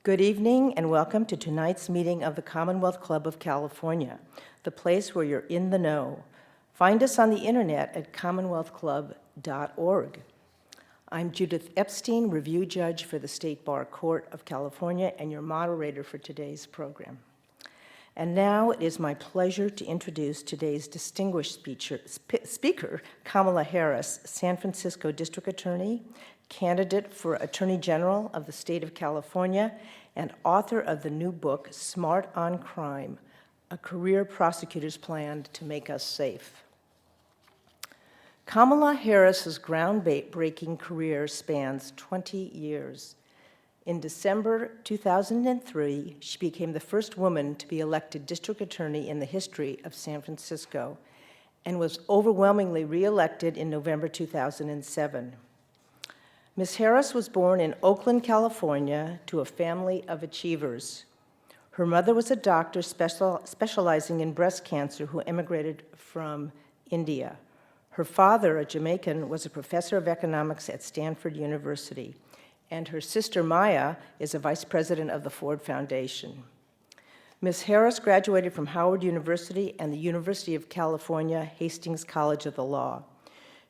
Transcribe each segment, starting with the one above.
Good evening and welcome to tonight's meeting of the Commonwealth Club of California, the place where you're in the know. Find us on the internet at commonwealthclub.org. I'm Judith Epstein, review judge for the State Bar Court of California and your moderator for today's program. And now it is my pleasure to introduce today's distinguished speaker, Kamala Harris, San Francisco District Attorney, candidate for Attorney General of the State of California, and author of the new book, Smart on Crime, A Career Prosecutor's Plan to Make Us Safe. Kamala Harris's groundbreaking career spans 20 years. In December 2003, she became the first woman to be elected district attorney in the history of San Francisco and was overwhelmingly re-elected in November 2007. Ms. Harris was born in Oakland, California, to a family of achievers. Her mother was a doctor specializing in breast cancer who immigrated from India. Her father, a Jamaican, was a professor of economics at Stanford University, and her sister Maya is a vice president of the Ford Foundation. Ms. Harris graduated from Howard University and the University of California, Hastings College of the Law.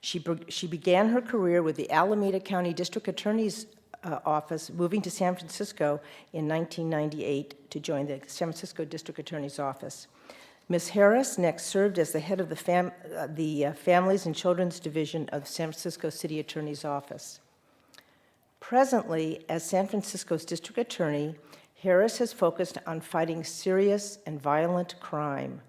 She began her career with the Alameda County District Attorney's Office, moving to San Francisco in 1998 to join the San Francisco District Attorney's Office. Ms. Harris next served as the head of the Families and Children's Division of San Francisco City Attorney's Office. Presently, as San Francisco's district attorney, Harris has focused on fighting serious and violent crime.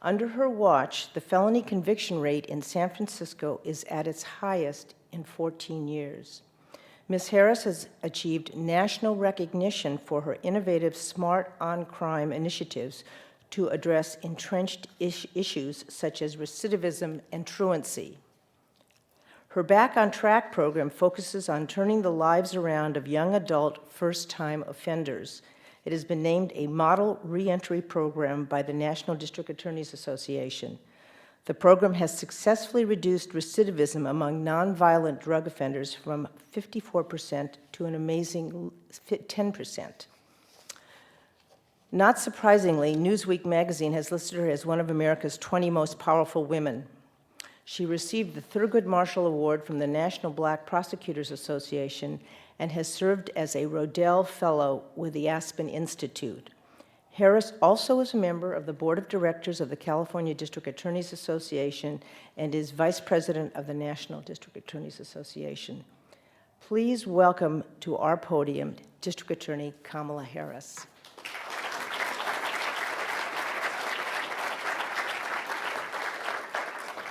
Under her watch, the felony conviction rate in San Francisco is at its highest in 14 years. Ms. Harris has achieved national recognition for her innovative Smart on Crime initiatives to address entrenched issues such as recidivism and truancy. Her Back on Track program focuses on turning the lives around of young adult first-time offenders. It has been named a model reentry program by the National District Attorneys Association. The program has successfully reduced recidivism among nonviolent drug offenders from 54% to an amazing 10%. Not surprisingly, Newsweek magazine has listed her as one of America's 20 most powerful women. She received the Thurgood Marshall Award from the National Black Prosecutors Association and has served as a Rodell Fellow with the Aspen Institute. Harris also is a member of the Board of Directors of the California District Attorneys Association and is Vice President of the National District Attorneys Association. Please welcome to our podium District Attorney Kamala Harris.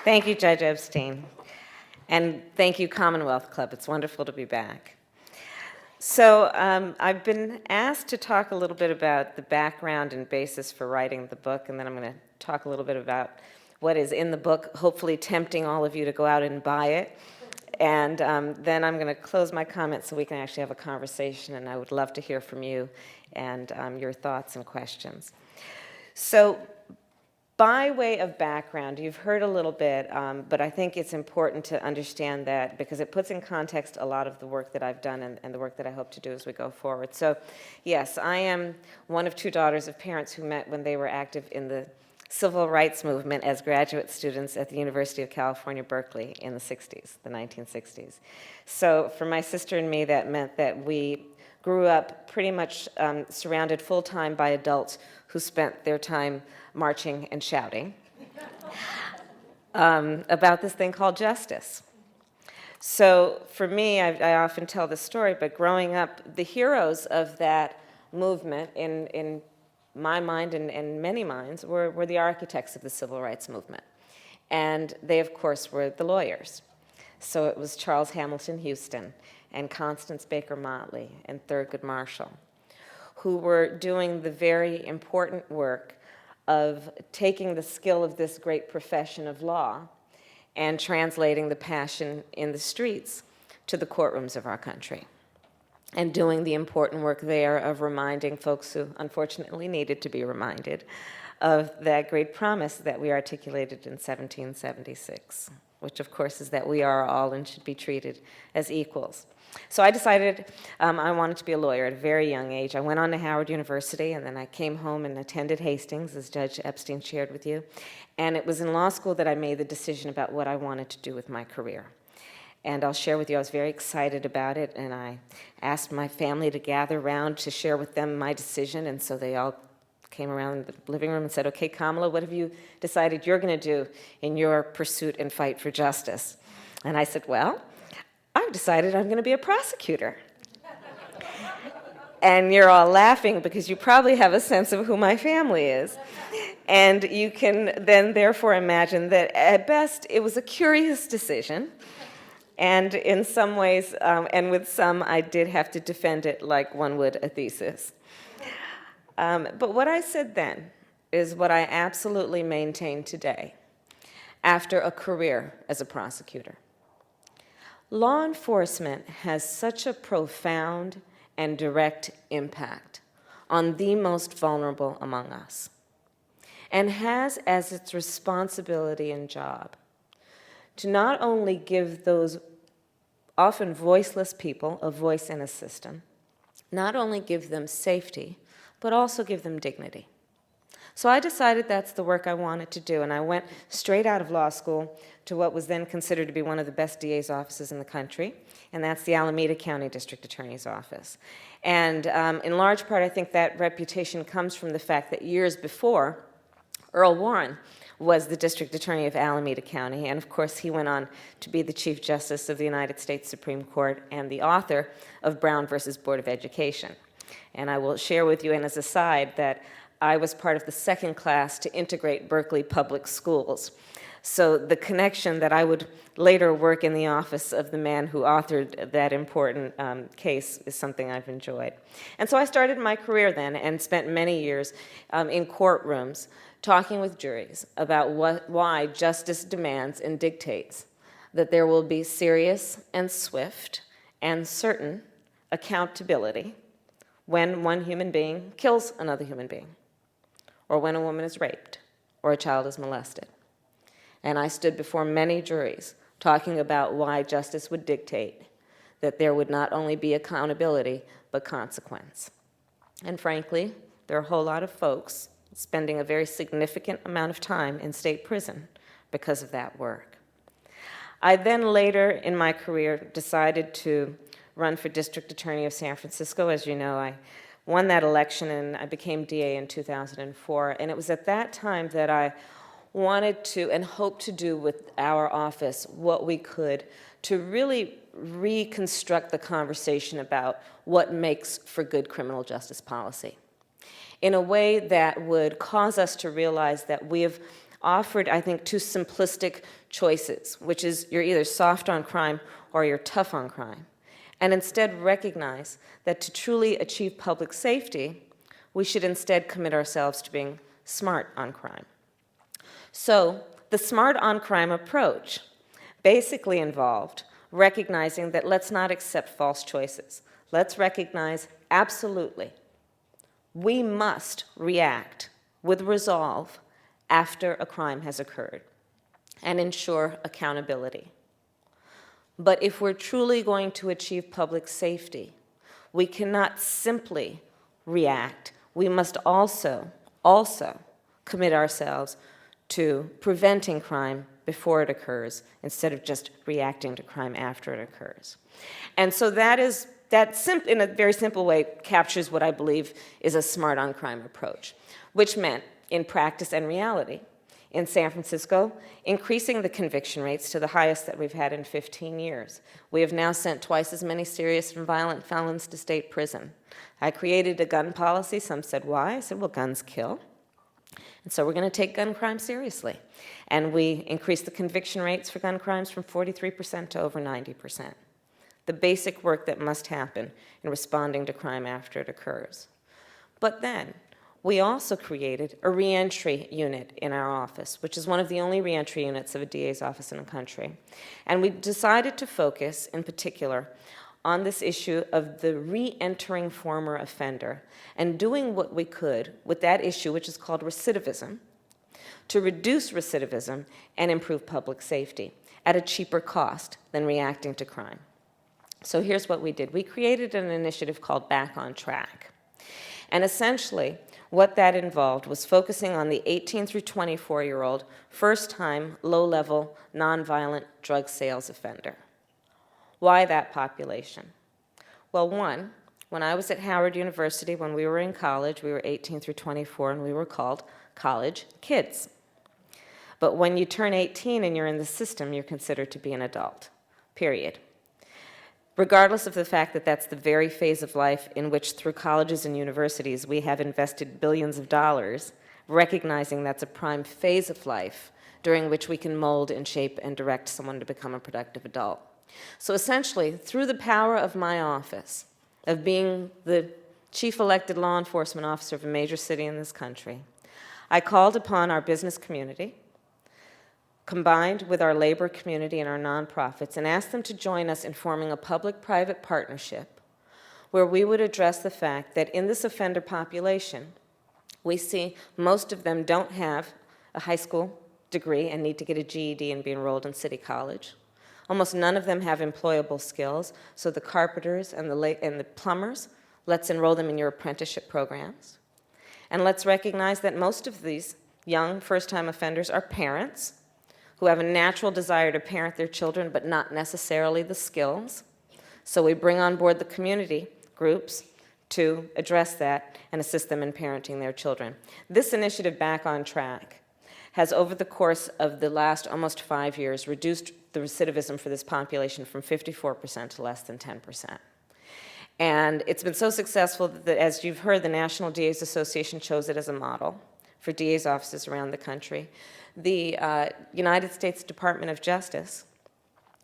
Thank you, Judge Epstein. And thank you, Commonwealth Club. It's wonderful to be back. So I've been asked to talk a little bit about the background and basis for writing the book, and then I'm going to talk a little bit about what is in the book, hopefully tempting all of you to go out and buy it. And then I'm going to close my comments so we can actually have a conversation, and I would love to hear from you and your thoughts and questions. So by way of background, you've heard a little bit, but I think it's important to understand that because it puts in context a lot of the work that I've done and the work that I hope to do as we go forward. So yes, I am one of two daughters of parents who met when they were active in the civil rights movement as graduate students at the University of California, Berkeley in the 60s, the 1960s. So for my sister and me, that meant that we grew up pretty much surrounded full-time by adults who spent their time marching and shouting about this thing called justice. So for me, I often tell this story, but growing up, the heroes of that movement in my mind and many minds were the architects of the civil rights movement. And they, of course, were the lawyers. So it was Charles Hamilton Houston and Constance Baker Motley and Thurgood Marshall, who were doing the very important work of taking the skill of this great profession of law and translating the passion in the streets to the courtrooms of our country, and doing the important work there of reminding folks who unfortunately needed to be reminded of that great promise that we articulated in 1776. which of course is that we are all and should be treated as equals. So I decided I wanted to be a lawyer at a very young age. I went on to Howard University, and then I came home and attended Hastings, as Judge Epstein shared with you. And it was in law school that I made the decision about what I wanted to do with my career. And I'll share with you, I was very excited about it, and I asked my family to gather around to share with them my decision, and so they all came around the living room and said, okay, Kamala, what have you decided you're going to do in your pursuit and fight for justice? And I said, well, I've decided I'm going to be a prosecutor. And you're all laughing because you probably have a sense of who my family is. And you can then therefore imagine that at best it was a curious decision. And in some ways, and with some, I did have to defend it like one would a thesis. But what I said then is what I absolutely maintain today after a career as a prosecutor. Law enforcement has such a profound and direct impact on the most vulnerable among us, and has as its responsibility and job to not only give those often voiceless people a voice in a system, not only give them safety, but also give them dignity. So I decided that's the work I wanted to do, and I went straight out of law school to what was then considered to be one of the best DA's offices in the country, and that's the Alameda County District Attorney's Office. And in large part, I think that reputation comes from the fact that years before, Earl Warren was the District Attorney of Alameda County, and of course he went on to be the Chief Justice of the United States Supreme Court and the author of Brown versus Board of Education. And I will share with you, and as a side, that I was part of the second class to integrate Berkeley Public Schools. So the connection that I would later work in the office of the man who authored that important case is something I've enjoyed. And so I started my career then and spent many years in courtrooms talking with juries about why justice demands and dictates that there will be serious and swift and certain accountability when one human being kills another human being, or when a woman is raped, or a child is molested. And I stood before many juries talking about why justice would dictate that there would not only be accountability, but consequence. And frankly, there are a whole lot of folks spending a very significant amount of time in state prison because of that work. I then later in my career decided to run for District Attorney of San Francisco. As you know, I won that election and I became DA in 2004. And it was at that time that I wanted to and hoped to do with our office what we could to really reconstruct the conversation about what makes for good criminal justice policy in a way that would cause us to realize that we have offered, I think, two simplistic choices, which is you're either soft on crime or you're tough on crime, and instead recognize that to truly achieve public safety, we should instead commit ourselves to being smart on crime. So the smart on crime approach basically involved recognizing that let's not accept false choices. Let's recognize absolutely we must react with resolve after a crime has occurred and ensure accountability. But if we're truly going to achieve public safety, we cannot simply react. We must also commit ourselves to preventing crime before it occurs instead of just reacting to crime after it occurs. And so that in a very simple way captures what I believe is a smart on crime approach, which meant in practice and reality, in San Francisco, increasing the conviction rates to the highest that we've had in 15 years. We have now sent twice as many serious and violent felons to state prison. I created a gun policy. Some said, why? I said, well, guns kill. And so we're going to take gun crime seriously. And we increased the conviction rates for gun crimes from 43% to over 90%. The basic work that must happen in responding to crime after it occurs. But then, we also created a reentry unit in our office, which is one of the only reentry units of a DA's office in the country. And we decided to focus, in particular, on this issue of the re-entering former offender and doing what we could with that issue, which is called recidivism, to reduce recidivism and improve public safety. at a cheaper cost than reacting to crime. So here's what we did. We created an initiative called Back on Track. And essentially, what that involved was focusing on the 18 through 24-year-old, first-time, low-level, nonviolent drug sales offender. Why that population? Well, one, when I was at Howard University, when we were in college, we were 18 through 24, and we were called college kids. But when you turn 18 and you're in the system, you're considered to be an adult, period. Regardless of the fact that that's the very phase of life in which, through colleges and universities, we have invested billions of dollars, recognizing that's a prime phase of life during which we can mold and shape and direct someone to become a productive adult. So essentially, through the power of my office, of being the chief elected law enforcement officer of a major city in this country, I called upon our business community, combined with our labor community and our nonprofits, and asked them to join us in forming a public-private partnership where we would address the fact that in this offender population, we see most of them don't have a high school degree and need to get a GED and be enrolled in City College. Almost none of them have employable skills, so the carpenters and the plumbers, let's enroll them in your apprenticeship programs. And let's recognize that most of these young first-time offenders are parents who have a natural desire to parent their children, but not necessarily the skills. So we bring on board the community groups to address that and assist them in parenting their children. This initiative, Back on Track, has over the course of the last almost 5 years reduced the recidivism for this population from 54% to less than 10%. And it's been so successful that, as you've heard, the National DA's Association chose it as a model for DA's offices around the country. The United States Department of Justice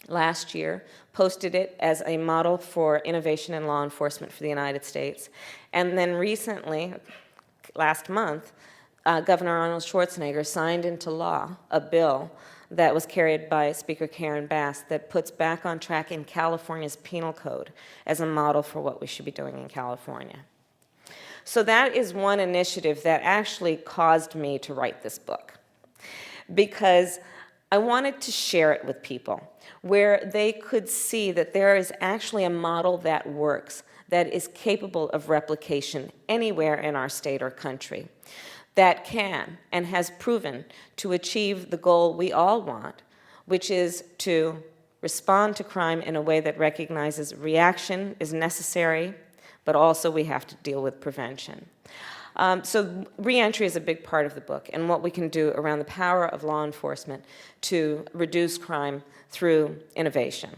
last year posted it as a model for innovation in law enforcement for the United States. And then recently, last month, Governor Arnold Schwarzenegger signed into law a bill that was carried by Speaker Karen Bass that puts Back on Track in California's penal code as a model for what we should be doing in California. So that is one initiative that actually caused me to write this book, because I wanted to share it with people where they could see that there is actually a model that works, that is capable of replication anywhere in our state or country, that can and has proven to achieve the goal we all want, which is to respond to crime in a way that recognizes reaction is necessary, but also we have to deal with prevention. So reentry is a big part of the book and what we can do around the power of law enforcement to reduce crime through innovation.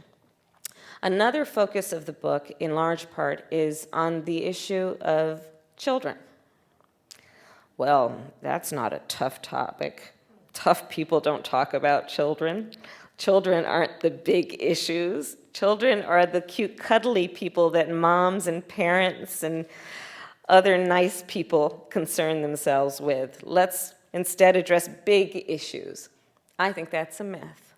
Another focus of the book, in large part, is on the issue of children. Well, that's not a tough topic. Tough people don't talk about children. Children aren't the big issues. Children are the cute, cuddly people that moms and parents and other nice people concern themselves with. Let's instead address big issues. I think that's a myth.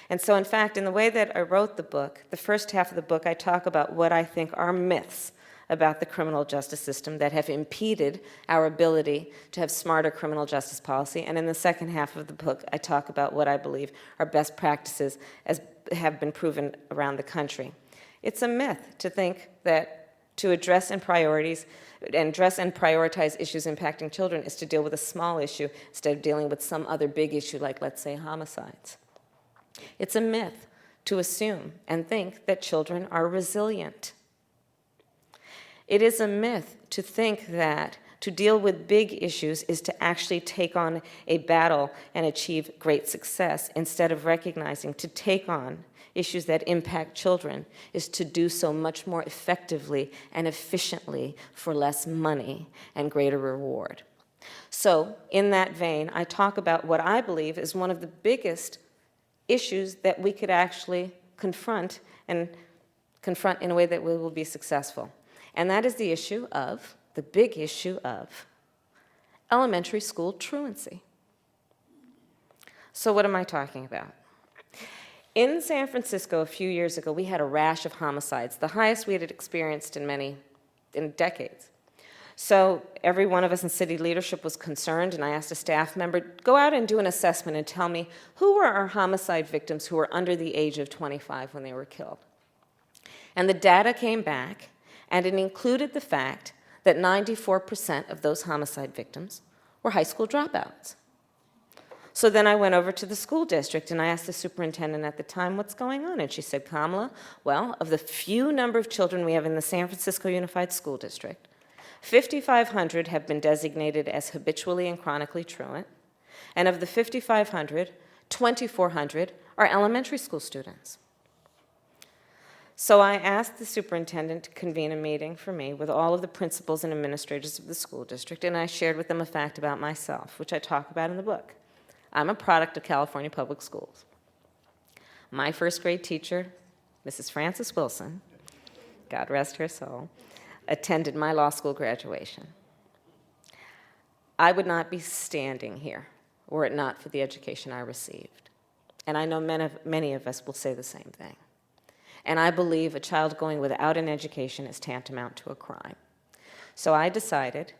And so, in fact, in the way that I wrote the book, the first half of the book, I talk about what I think are myths about the criminal justice system that have impeded our ability to have smarter criminal justice policy. And in the second half of the book, I talk about what I believe are best practices as have been proven around the country. It's a myth to think that to address and priorities and address and prioritize issues impacting children is to deal with a small issue instead of dealing with some other big issue like, let's say, homicides. It's a myth to assume and think that children are resilient. It is a myth to think that to deal with big issues is to actually take on a battle and achieve great success, instead of recognizing to take on issues that impact children is to do so much more effectively and efficiently for less money and greater reward. So in that vein, I talk about what I believe is one of the biggest issues that we could actually confront in a way that we will be successful. And that is the big issue of elementary school truancy. So what am I talking about? In San Francisco a few years ago, we had a rash of homicides, the highest we had experienced in decades. So every one of us in city leadership was concerned, and I asked a staff member, go out and do an assessment and tell me who were our homicide victims who were under the age of 25 when they were killed. And the data came back, and it included the fact that 94% of those homicide victims were high school dropouts. So then I went over to the school district and I asked the superintendent at the time, what's going on? And she said, Kamala, well, of the few number of children we have in the San Francisco Unified School District, 5,500 have been designated as habitually and chronically truant, and of the 5,500, 2,400 are elementary school students. So I asked the superintendent to convene a meeting for me with all of the principals and administrators of the school district, and I shared with them a fact about myself, which I talk about in the book. I'm a product of California Public Schools. My first grade teacher, Mrs. Frances Wilson, God rest her soul, attended my law school graduation. I would not be standing here were it not for the education I received. And I know many of us will say the same thing. And I believe a child going without an education is tantamount to a crime. So I decided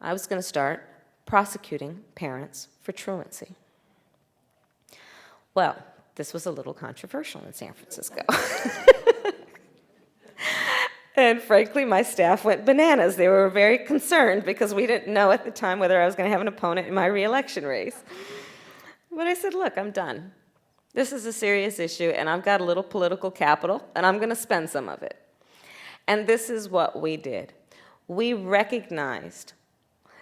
I was going to start prosecuting parents for truancy. Well, this was a little controversial in San Francisco. And frankly, my staff went bananas. They were very concerned because we didn't know at the time whether I was going to have an opponent in my re-election race. But I said, look, I'm done. This is a serious issue, and I've got a little political capital, and I'm going to spend some of it. And this is what we did. We recognized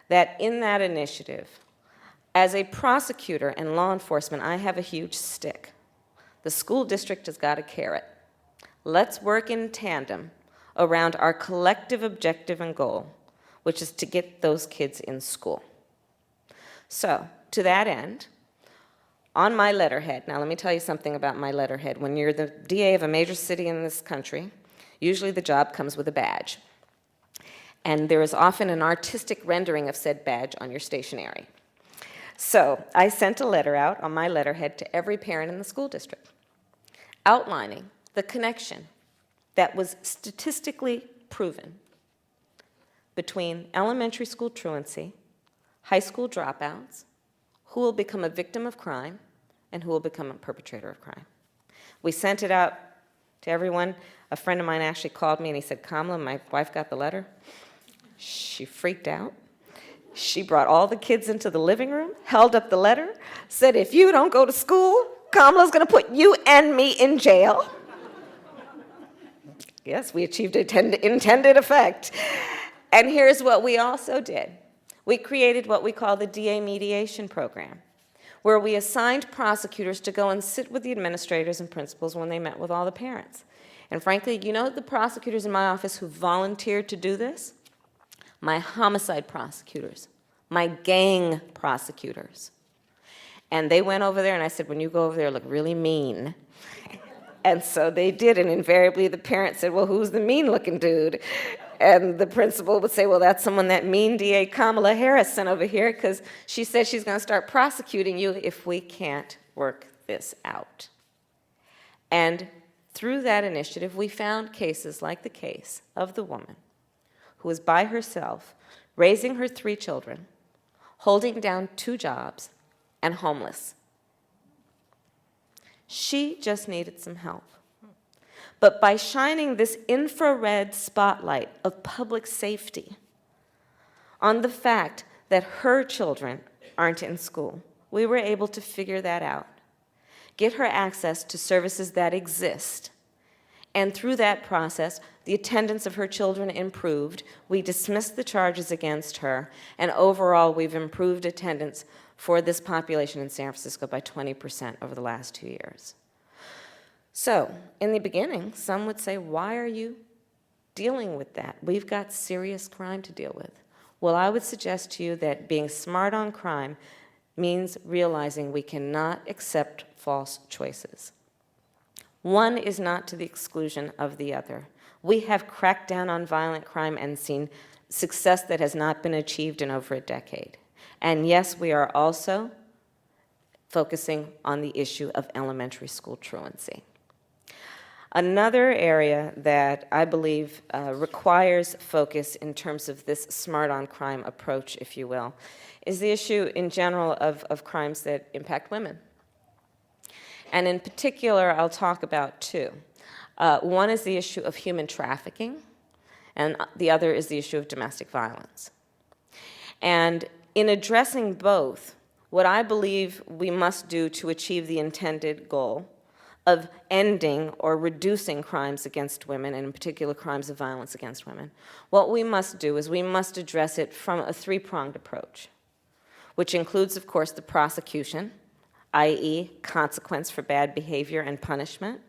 that in that initiative, as a prosecutor and law enforcement, I have a huge stick. The school district has got a carrot. Let's work in tandem around our collective objective and goal, which is to get those kids in school. So, to that end, on my letterhead, now let me tell you something about my letterhead. When you're the DA of a major city in this country, usually the job comes with a badge. And there is often an artistic rendering of said badge on your stationery. So I sent a letter out on my letterhead to every parent in the school district, outlining the connection that was statistically proven between elementary school truancy, high school dropouts, who will become a victim of crime, and who will become a perpetrator of crime. We sent it out to everyone. A friend of mine actually called me and he said, Kamala, my wife got the letter. She freaked out. She brought all the kids into the living room, held up the letter, said, if you don't go to school, Kamala's going to put you and me in jail. Yes, we achieved intended effect. And here's what we also did. We created what we call the DA mediation program, where we assigned prosecutors to go and sit with the administrators and principals when they met with all the parents. And frankly, you know the prosecutors in my office who volunteered to do this? My homicide prosecutors, my gang prosecutors. And they went over there, and I said, when you go over there, look really mean. And so they did, and invariably the parent said, well, who's the mean-looking dude? And the principal would say, well, that's someone that mean DA Kamala Harris sent over here because she said she's going to start prosecuting you if we can't work this out. And through that initiative, we found cases like the case of the woman who was by herself, raising her 3 children, holding down 2 jobs, and homeless. She just needed some help. But by shining this infrared spotlight of public safety on the fact that her children aren't in school, we were able to figure that out, get her access to services that exist, and through that process, the attendance of her children improved. We dismissed the charges against her, and overall, we've improved attendance for this population in San Francisco by 20% over the last 2 years. So, in the beginning, some would say, why are you dealing with that? We've got serious crime to deal with. Well, I would suggest to you that being smart on crime means realizing we cannot accept false choices. One is not to the exclusion of the other. We have cracked down on violent crime and seen success that has not been achieved in over a decade. And yes, we are also focusing on the issue of elementary school truancy. Another area that I believe requires focus in terms of this smart on crime approach, if you will, is the issue in general of crimes that impact women. And in particular, I'll talk about two. One is the issue of human trafficking, and the other is the issue of domestic violence. And in addressing both, what I believe we must do to achieve the intended goal of ending or reducing crimes against women, and in particular crimes of violence against women, what we must do is we must address it from a three-pronged approach, which includes, of course, the prosecution, i.e. consequence for bad behavior and punishment.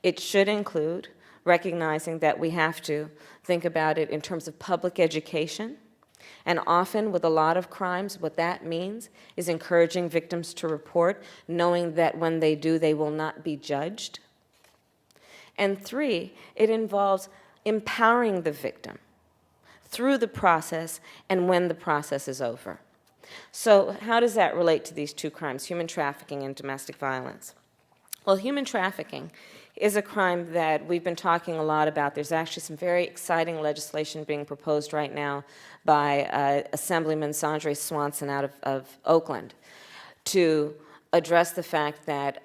It should include recognizing that we have to think about it in terms of public education. And often, with a lot of crimes, what that means is encouraging victims to report, knowing that when they do, they will not be judged. And three, it involves empowering the victim through the process and when the process is over. So how does that relate to these two crimes, human trafficking and domestic violence? Well, human trafficking is a crime that we've been talking a lot about. There's actually some very exciting legislation being proposed right now by Assemblyman Sandre Swanson out of Oakland to address the fact that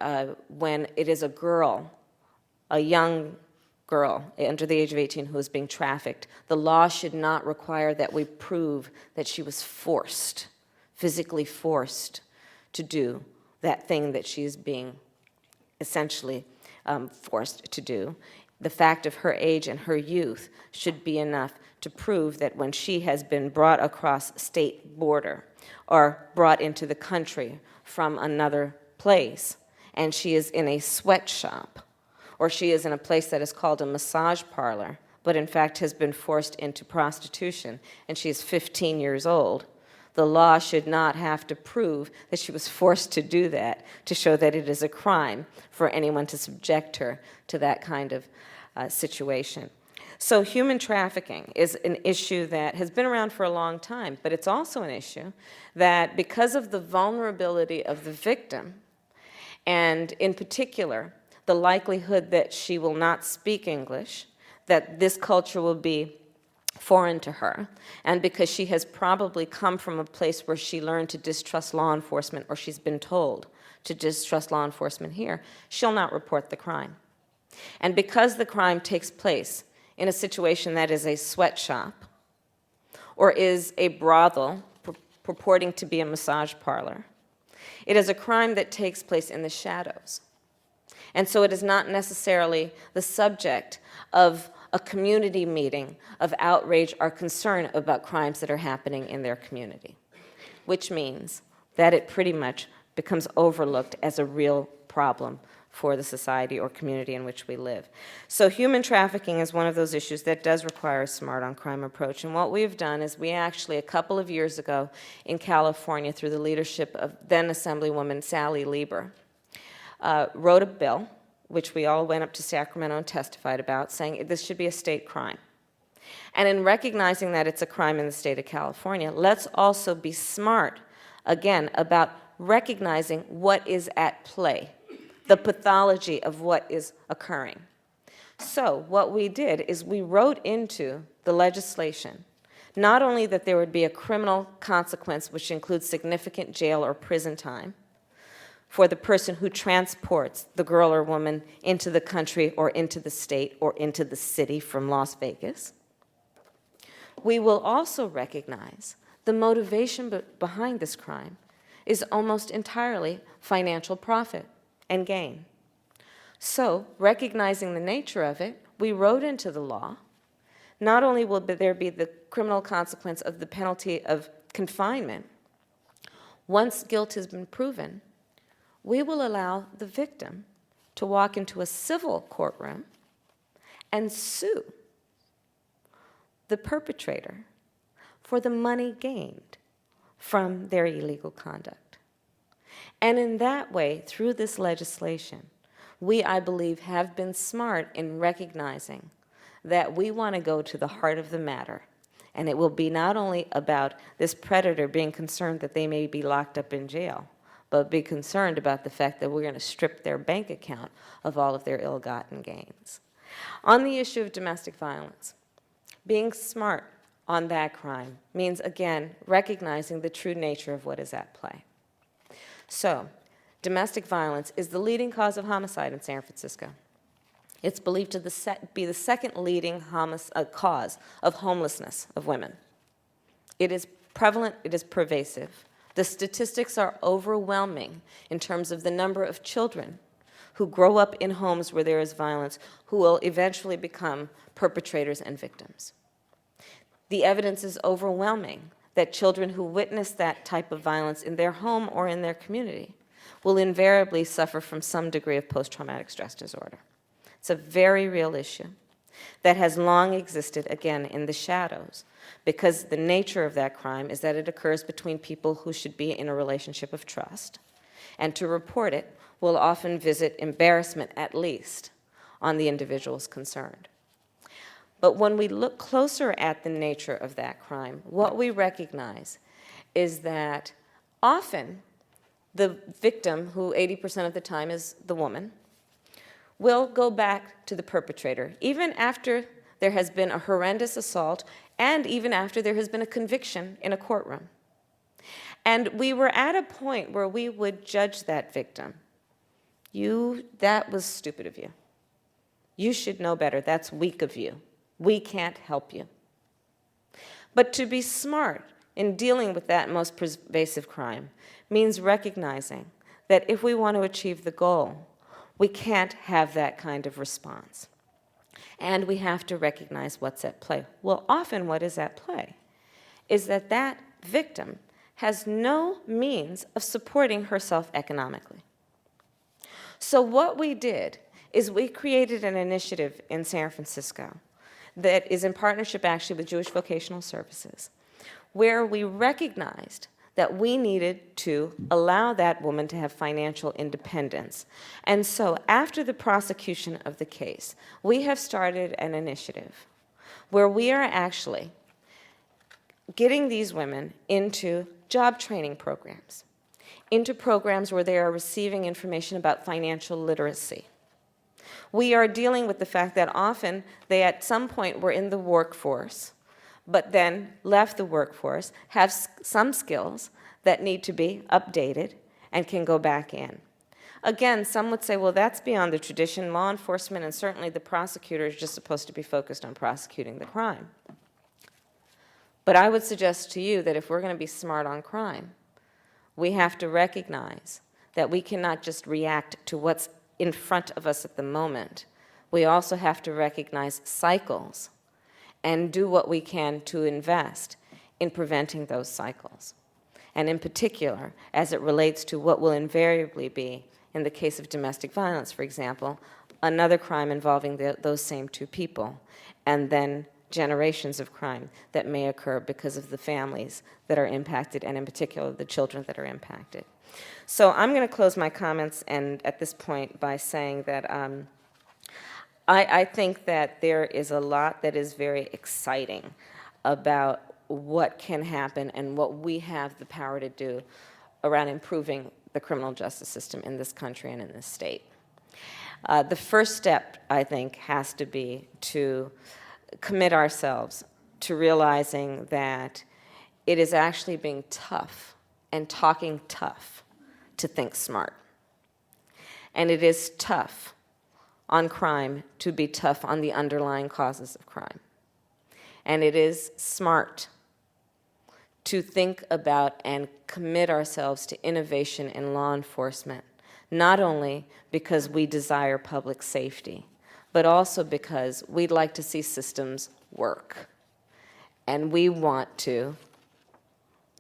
when it is a girl, a young girl under the age of 18 who is being trafficked, the law should not require that we prove that she was forced, physically forced to do that thing that she's being essentially forced to do. The fact of her age and her youth should be enough to prove that when she has been brought across state border or brought into the country from another place, and she is in a sweatshop, or she is in a place that is called a massage parlor, but in fact has been forced into prostitution, and she is 15 years old, the law should not have to prove that she was forced to do that to show that it is a crime for anyone to subject her to that kind of situation. So human trafficking is an issue that has been around for a long time, but it's also an issue that because of the vulnerability of the victim, and in particular, the likelihood that she will not speak English, that this culture will be foreign to her, and because she has probably come from a place where she learned to distrust law enforcement, or she's been told to distrust law enforcement here, she'll not report the crime. And because the crime takes place in a situation that is a sweatshop or is a brothel purporting to be a massage parlor, it is a crime that takes place in the shadows. And so it is not necessarily the subject of a community meeting of outrage or concern about crimes that are happening in their community, which means that it pretty much becomes overlooked as a real problem for the society or community in which we live. So human trafficking is one of those issues that does require a smart on crime approach. And what we've done is we actually, a couple of years ago in California, through the leadership of then Assemblywoman Sally Lieber, wrote a bill, which we all went up to Sacramento and testified about, saying this should be a state crime. And in recognizing that it's a crime in the state of California, let's also be smart, again, about recognizing what is at play, the pathology of what is occurring. So what we did is we wrote into the legislation not only that there would be a criminal consequence, which includes significant jail or prison time, for the person who transports the girl or woman into the country or into the state or into the city from Las Vegas. We will also recognize the motivation behind this crime is almost entirely financial profit and gain. So, recognizing the nature of it, we wrote into the law, not only will there be the criminal consequence of the penalty of confinement, once guilt has been proven, we will allow the victim to walk into a civil courtroom and sue the perpetrator for the money gained from their illegal conduct. And in that way, through this legislation, we, I believe, have been smart in recognizing that we want to go to the heart of the matter. And it will be not only about this predator being concerned that they may be locked up in jail, but be concerned about the fact that we're going to strip their bank account of all of their ill-gotten gains. On the issue of domestic violence, being smart on that crime means, again, recognizing the true nature of what is at play. So, domestic violence is the leading cause of homicide in San Francisco. It's believed to be the second leading cause of homelessness of women. It is prevalent, it is pervasive. The statistics are overwhelming in terms of the number of children who grow up in homes where there is violence, who will eventually become perpetrators and victims. The evidence is overwhelming that children who witness that type of violence in their home or in their community will invariably suffer from some degree of post-traumatic stress disorder. It's a very real issue that has long existed, again, in the shadows, because the nature of that crime is that it occurs between people who should be in a relationship of trust, and to report it will often visit embarrassment, at least, on the individuals concerned. But when we look closer at the nature of that crime, what we recognize is that often the victim, who 80% of the time is the woman, will go back to the perpetrator, even after there has been a horrendous assault and even after there has been a conviction in a courtroom. And we were at a point where we would judge that victim. That was stupid of you. You should know better. That's weak of you. We can't help you. But to be smart in dealing with that most pervasive crime means recognizing that if we want to achieve the goal, we can't have that kind of response. And we have to recognize what's at play. Well, often what is at play is that that victim has no means of supporting herself economically. So what we did is we created an initiative in San Francisco that is in partnership actually with Jewish Vocational Services, where we recognized that we needed to allow that woman to have financial independence. And so after the prosecution of the case, we have started an initiative where we are actually getting these women into job training programs, into programs where they are receiving information about financial literacy. We are dealing with the fact that often they at some point were in the workforce, but then left the workforce, have some skills that need to be updated and can go back in. Again, some would say, well, that's beyond the tradition. Law enforcement and certainly the prosecutor is just supposed to be focused on prosecuting the crime. But I would suggest to you that if we're going to be smart on crime, we have to recognize that we cannot just react to what's in front of us at the moment. We also have to recognize cycles and do what we can to invest in preventing those cycles. And in particular, as it relates to what will invariably be, in the case of domestic violence, for example, another crime involving those same two people, and then generations of crime that may occur because of the families that are impacted, and in particular, the children that are impacted. So I'm going to close my comments and at this point by saying that I think that there is a lot that is very exciting about what can happen and what we have the power to do around improving the criminal justice system in this country and in this state. The first step, I think, has to be to commit ourselves to realizing that it is actually being tough and talking tough to think smart. And it is tough on crime to be tough on the underlying causes of crime. And it is smart to think about and commit ourselves to innovation in law enforcement, not only because we desire public safety, but also because we'd like to see systems work. And we want to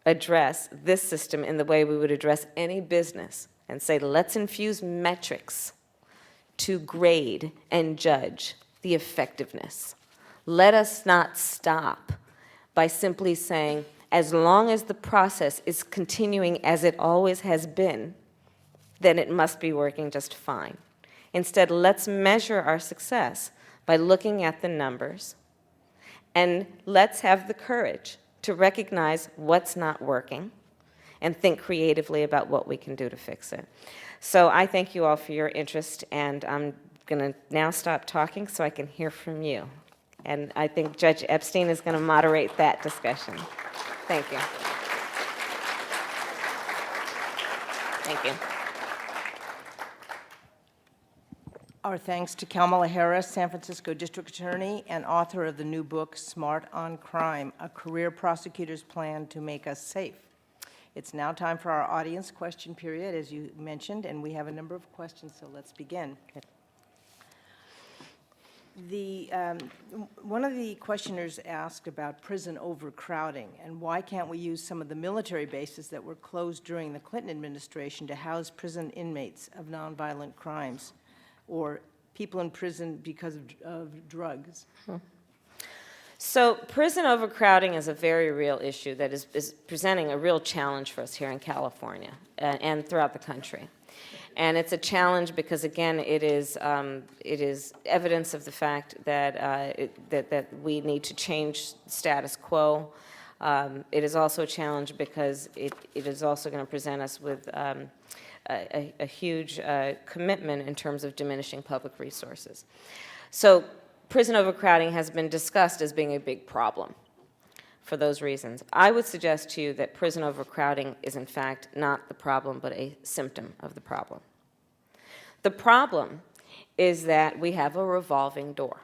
address this system in the way we would address any business and say, let's infuse metrics to grade and judge the effectiveness. Let us not stop by simply saying, as long as the process is continuing as it always has been, then it must be working just fine. Instead, let's measure our success by looking at the numbers, and let's have the courage to recognize what's not working and think creatively about what we can do to fix it. So I thank you all for your interest, and I'm going to now stop talking so I can hear from you. And I think Judge Epstein is going to moderate that discussion. Thank you. Thank you. Our thanks to Kamala Harris, San Francisco District Attorney and author of the new book, Smart on Crime, A Career Prosecutor's Plan to Make Us Safe. It's now time for our audience question period, as you mentioned, and we have a number of questions, so let's begin. One of the questioners asked about prison overcrowding and why can't we use some of the military bases that were closed during the Clinton administration to house prison inmates of nonviolent crimes or people in prison because of drugs? So prison overcrowding is a very real issue that is presenting a real challenge for us here in California and throughout the country. And it's a challenge because, again, it is evidence of the fact that, that we need to change status quo. It is also a challenge because it is also going to present us with a huge commitment in terms of diminishing public resources. So prison overcrowding has been discussed as being a big problem for those reasons. I would suggest to you that prison overcrowding is, in fact, not the problem, but a symptom of the problem. The problem is that we have a revolving door.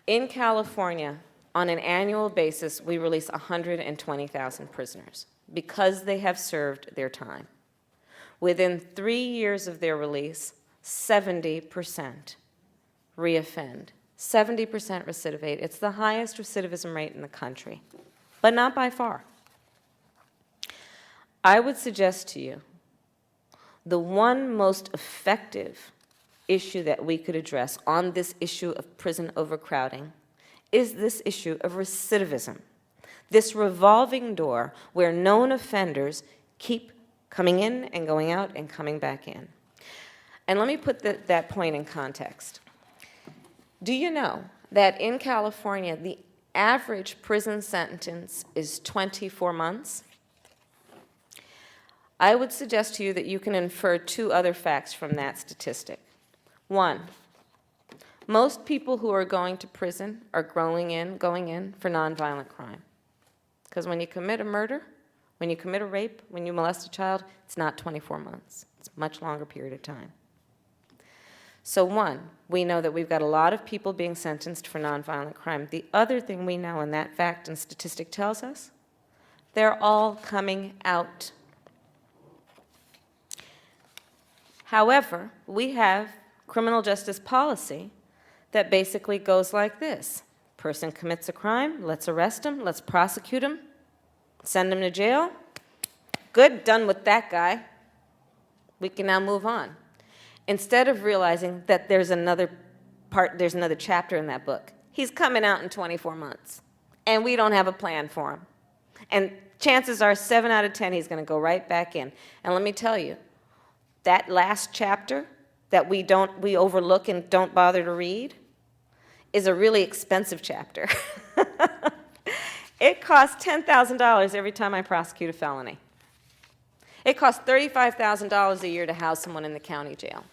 In California, on an annual basis, we release 120,000 prisoners because they have served their time. Within 3 years of their release, 70% reoffend. 70% recidivate. It's the highest recidivism rate in the country, but not by far. I would suggest to you the one most effective issue that we could address on this issue of prison overcrowding is this issue of recidivism, this revolving door where known offenders keep coming in and going out and coming back in. And let me put that point in context. Do you know that in California, the average prison sentence is 24 months? I would suggest to you that you can infer two other facts from that statistic. One, most people who are going to prison are going in for nonviolent crime. Because when you commit a murder, when you commit a rape, when you molest a child, it's not 24 months. It's a much longer period of time. So one, we know that we've got a lot of people being sentenced for nonviolent crime. The other thing we know, and that fact and statistic tells us, they're all coming out. However, we have criminal justice policy that basically goes like this. Person commits a crime, let's arrest him, let's prosecute him, send him to jail. Good, done with that guy. We can now move on. Instead of realizing that there's another chapter in that book. He's coming out in 24 months, and we don't have a plan for him. And chances are 7 out of 10 he's going to go right back in. And let me tell you, that last chapter that we overlook and don't bother to read is a really expensive chapter. It costs $10,000 every time I prosecute a felony. It costs $35,000 a year to house someone in the county jail.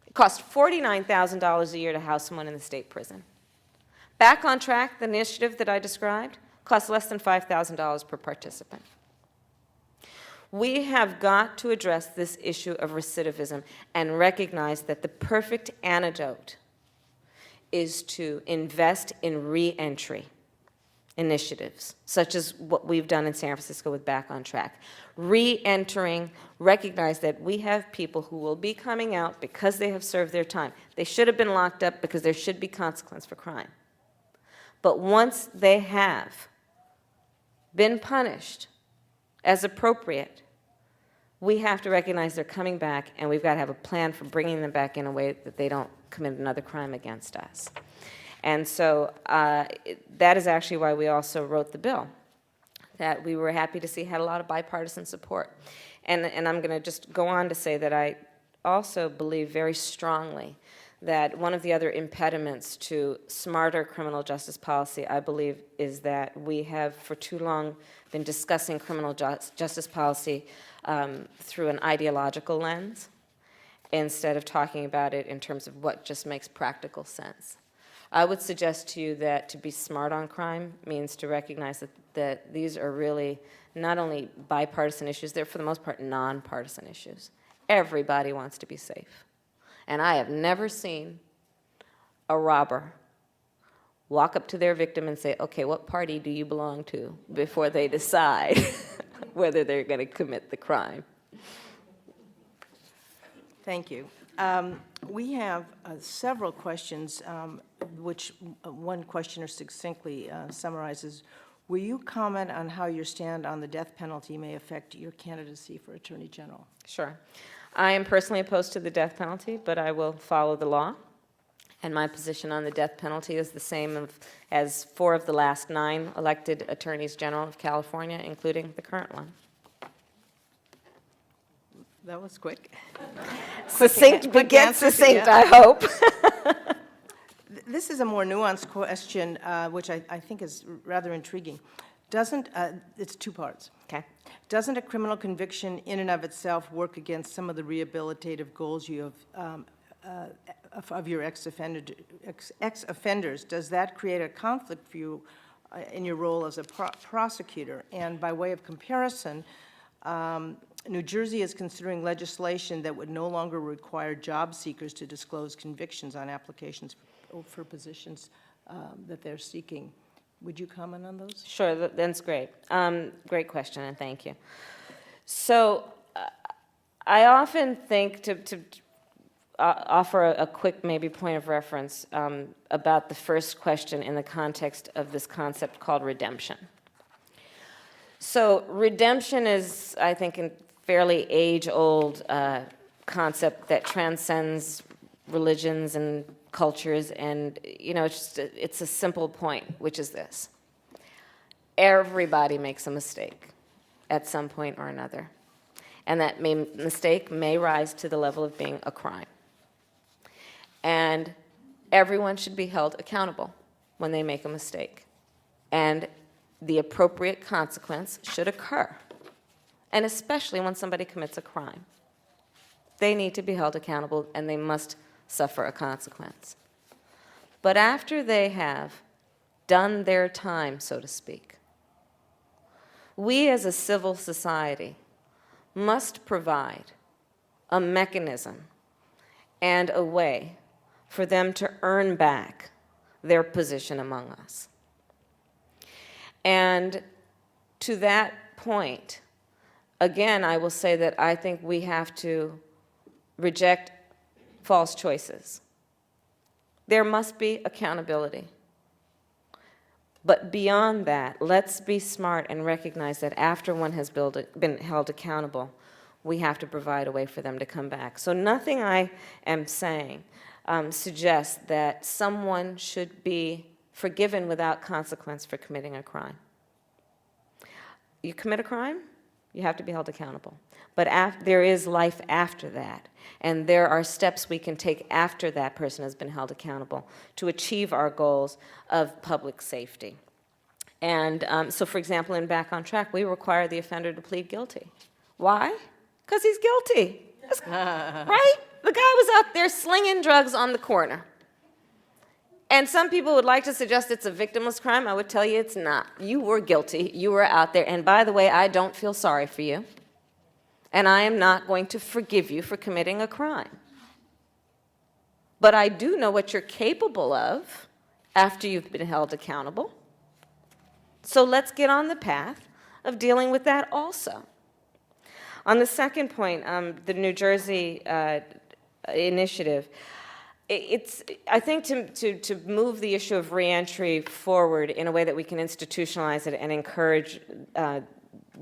It costs $49,000 a year to house someone in the state prison. Back on Track, the initiative that I described, costs less than $5,000 per participant. We have got to address this issue of recidivism and recognize that the perfect antidote is to invest in re-entry initiatives, such as what we've done in San Francisco with Back on Track. Re-entering, recognize that we have people who will be coming out because they have served their time. They should have been locked up because there should be consequence for crime. But once they have been punished as appropriate, we have to recognize they're coming back, and we've got to have a plan for bringing them back in a way that they don't commit another crime against us. And so that is actually why we also wrote the bill, that we were happy to see had a lot of bipartisan support. And I'm going to just go on to say that I also believe very strongly that one of the other impediments to smarter criminal justice policy, I believe, is that we have for too long been discussing criminal justice policy through an ideological lens instead of talking about it in terms of what just makes practical sense. I would suggest to you that to be smart on crime means to recognize that these are really not only bipartisan issues, they're for the most part nonpartisan issues. Everybody wants to be safe. And I have never seen a robber walk up to their victim and say, okay, what party do you belong to, before they decide whether they're going to commit the crime. Thank you. We have several questions, which one questioner succinctly summarizes. Will you comment on how your stand on the death penalty may affect your candidacy for Attorney General? Sure. I am personally opposed to the death penalty, but I will follow the law. And my position on the death penalty is the same as 4 of the last 9 elected attorneys general of California, including the current one. That was quick. Succinct quick begets answer, succinct, yeah. I hope. This is a more nuanced question, which I think is rather intriguing. It's 2 parts. Okay. Doesn't a criminal conviction in and of itself work against some of the rehabilitative goals you have of your ex-offenders? Does that create a conflict for you in your role as a prosecutor? And by way of comparison, New Jersey is considering legislation that would no longer require job seekers to disclose convictions on applications for positions that they're seeking. Would you comment on those? Sure, that's great. Great question, and thank you. So I often think to offer a quick maybe point of reference about the first question in the context of this concept called redemption. So redemption is, I think, a fairly age-old concept that transcends religions and cultures, and it's a simple point, which is this: everybody makes a mistake at some point or another, and that mistake may rise to the level of being a crime, and everyone should be held accountable when they make a mistake, and the appropriate consequence should occur, and especially when somebody commits a crime, they need to be held accountable and they must suffer a consequence. But after they have done their time, so to speak, we as a civil society must provide a mechanism and a way for them to earn back their position among us. And to that point, again, I will say that I think we have to reject false choices. There must be accountability. But beyond that, let's be smart and recognize that after one has been held accountable, we have to provide a way for them to come back. So nothing I am saying suggests that someone should be forgiven without consequence for committing a crime. You commit a crime, you have to be held accountable. But there is life after that, and there are steps we can take after that person has been held accountable to achieve our goals of public safety. And so, for example, in Back on Track, we require the offender to plead guilty. Why? Because he's guilty, right? The guy was out there slinging drugs on the corner. And some people would like to suggest it's a victimless crime. I would tell you it's not. You were guilty. You were out there. And by the way, I don't feel sorry for you. And I am not going to forgive you for committing a crime. But I do know what you're capable of after you've been held accountable. So let's get on the path of dealing with that also. On the second point, the New Jersey initiative, I think to move the issue of reentry forward in a way that we can institutionalize it and encourage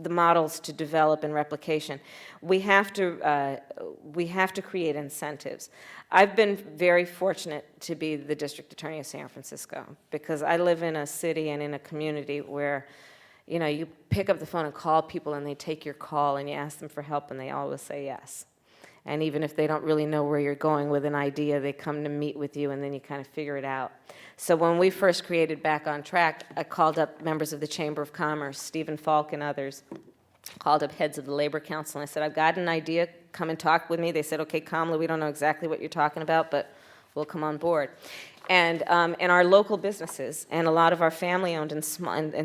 the models to develop and replication, we have to create incentives. I've been very fortunate to be the district attorney of San Francisco because I live in a city and in a community where, you pick up the phone and call people and they take your call and you ask them for help and they always say yes. And even if they don't really know where you're going with an idea, they come to meet with you, and then you kind of figure it out. So when we first created Back on Track, I called up members of the Chamber of Commerce, Stephen Falk and others, called up heads of the Labor Council, and I said, I've got an idea, come and talk with me. They said, okay, Kamala, we don't know exactly what you're talking about, but we'll come on board. And our local businesses and a lot of our family-owned and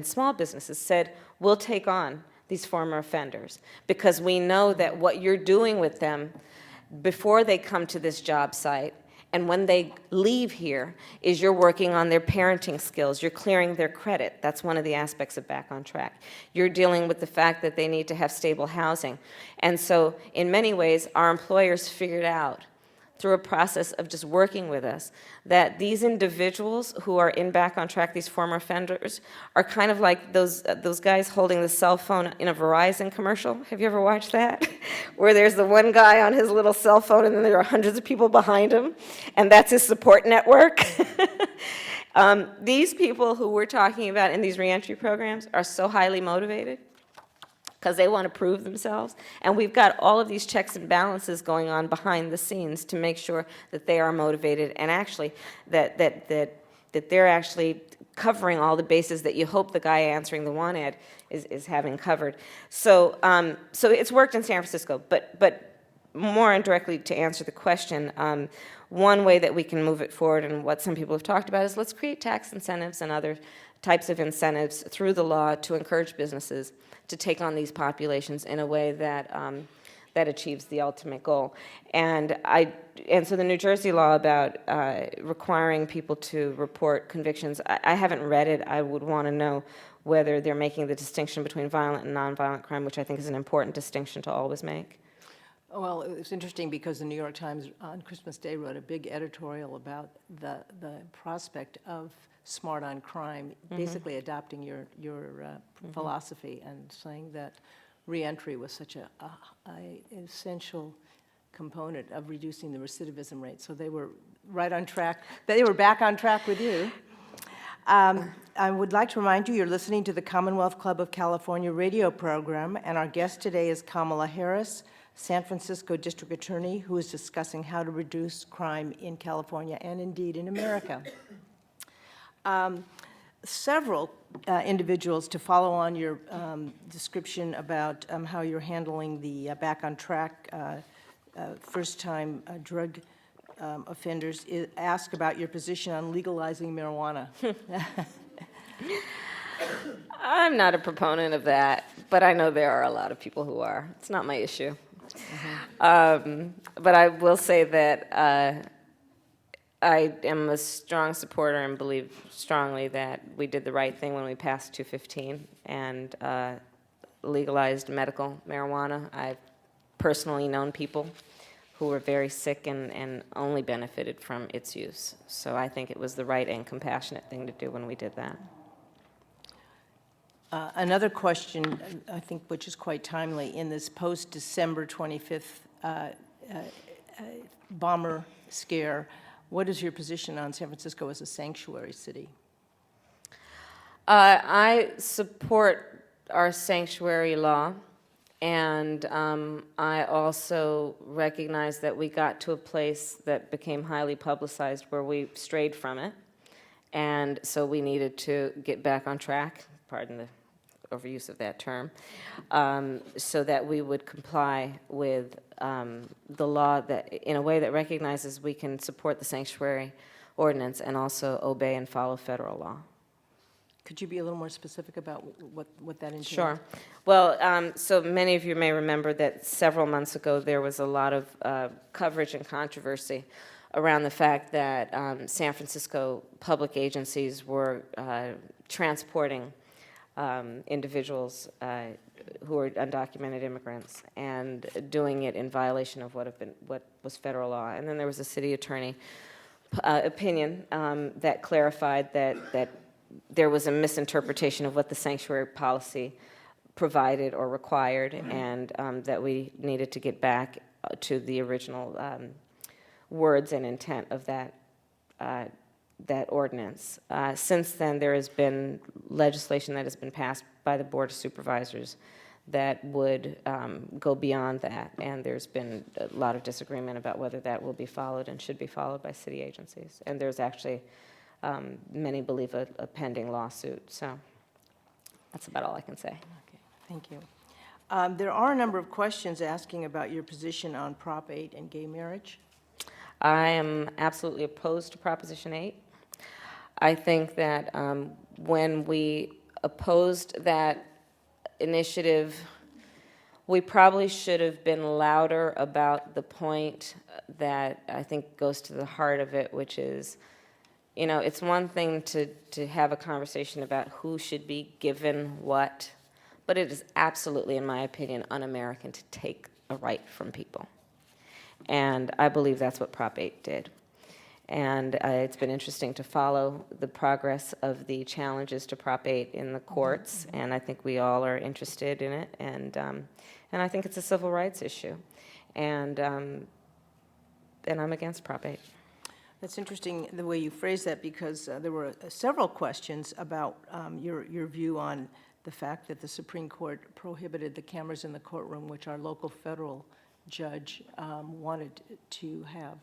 small businesses said, we'll take on these former offenders, because we know that what you're doing with them before they come to this job site and when they leave here is you're working on their parenting skills, you're clearing their credit. That's one of the aspects of Back on Track. You're dealing with the fact that they need to have stable housing. And so in many ways, our employers figured out through a process of just working with us, that these individuals who are in Back on Track, these former offenders, are kind of like those guys holding the cell phone in a Verizon commercial. Have you ever watched that? Where there's the one guy on his little cell phone, and then there are hundreds of people behind him, and that's his support network. These people who we're talking about in these reentry programs are so highly motivated because they want to prove themselves. And we've got all of these checks and balances going on behind the scenes to make sure that they are motivated and actually that they're actually covering all the bases that you hope the guy answering the want ad is having covered. So it's worked in San Francisco, but more indirectly to answer the question, one way that we can move it forward and what some people have talked about is let's create tax incentives and other types of incentives through the law to encourage businesses to take on these populations in a way that that achieves the ultimate goal. And so the New Jersey law about requiring people to report convictions, I haven't read it. I would want to know whether they're making the distinction between violent and nonviolent crime, which I think is an important distinction to always make. Well, it's interesting because the New York Times on Christmas Day wrote a big editorial about the prospect of smart on crime, basically adopting your philosophy and saying that reentry was such a essential component of reducing the recidivism rate. So they were right on track. They were back on track with you. I would like to remind you, you're listening to the Commonwealth Club of California radio program, and our guest today is Kamala Harris, San Francisco District Attorney, who is discussing how to reduce crime in California and indeed in America. Several individuals, to follow on your description about how you're handling the Back on Track first-time drug offenders, ask about your position on legalizing marijuana. I'm not a proponent of that, but I know there are a lot of people who are. It's not my issue. But I will say that I am a strong supporter and believe strongly that we did the right thing when we passed 215 and legalized medical marijuana. I've personally known people who were very sick and only benefited from its use. So I think it was the right and compassionate thing to do when we did that. Another question, I think, which is quite timely, in this post-December 25th bomber scare, what is your position on San Francisco as a sanctuary city? I support our sanctuary law, and I also recognize that we got to a place that became highly publicized where we strayed from it, and so we needed to get back on track, pardon the overuse of that term, so that we would comply with the law that, in a way that recognizes we can support the sanctuary ordinance and also obey and follow federal law. Could you be a little more specific about what that entails? Sure. Well, so many of you may remember that several months ago there was a lot of coverage and controversy around the fact that San Francisco public agencies were transporting individuals who were undocumented immigrants and doing it in violation of what was federal law. And then there was a city attorney opinion that clarified that there was a misinterpretation of what the sanctuary policy provided or required, and that we needed to get back to the original words and intent of that ordinance. Since then, there has been legislation that has been passed by the Board of Supervisors that would go beyond that. And there's been a lot of disagreement about whether that will be followed and should be followed by city agencies. And there's actually, many believe, a pending lawsuit. So that's about all I can say. Okay, thank you. There are a number of questions asking about your position on Prop 8 and gay marriage. I am absolutely opposed to Proposition 8. I think that when we opposed that initiative, we probably should have been louder about the point that I think goes to the heart of it, which is, you know, it's one thing to have a conversation about who should be given what, but it is absolutely, in my opinion, un-American to take a right from people. And I believe that's what Prop 8 did. And it's been interesting to follow the progress of the challenges to Prop 8 in the courts, and I think we all are interested in it. And I think it's a civil rights issue, and I'm against Prop 8. That's interesting the way you phrased that, because there were several questions about your view on the fact that the Supreme Court prohibited the cameras in the courtroom, which our local federal judge wanted to have.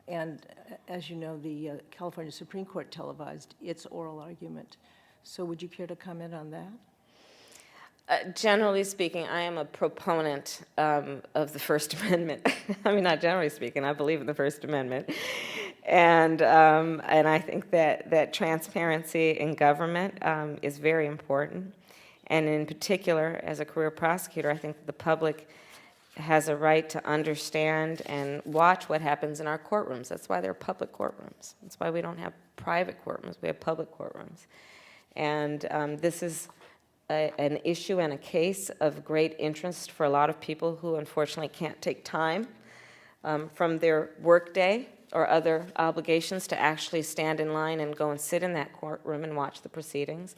And as you know, the California Supreme Court televised its oral argument. So would you care to comment on that? Generally speaking, I am a proponent of the First Amendment. I mean, not generally speaking, I believe in the First Amendment. And I think that transparency in government is very important. And in particular, as a career prosecutor, I think that the public has a right to understand and watch what happens in our courtrooms. That's why they're public courtrooms. That's why we don't have private courtrooms. We have public courtrooms. And this is an issue and a case of great interest for a lot of people who unfortunately can't take time from their workday or other obligations to actually stand in line and go and sit in that courtroom and watch the proceedings.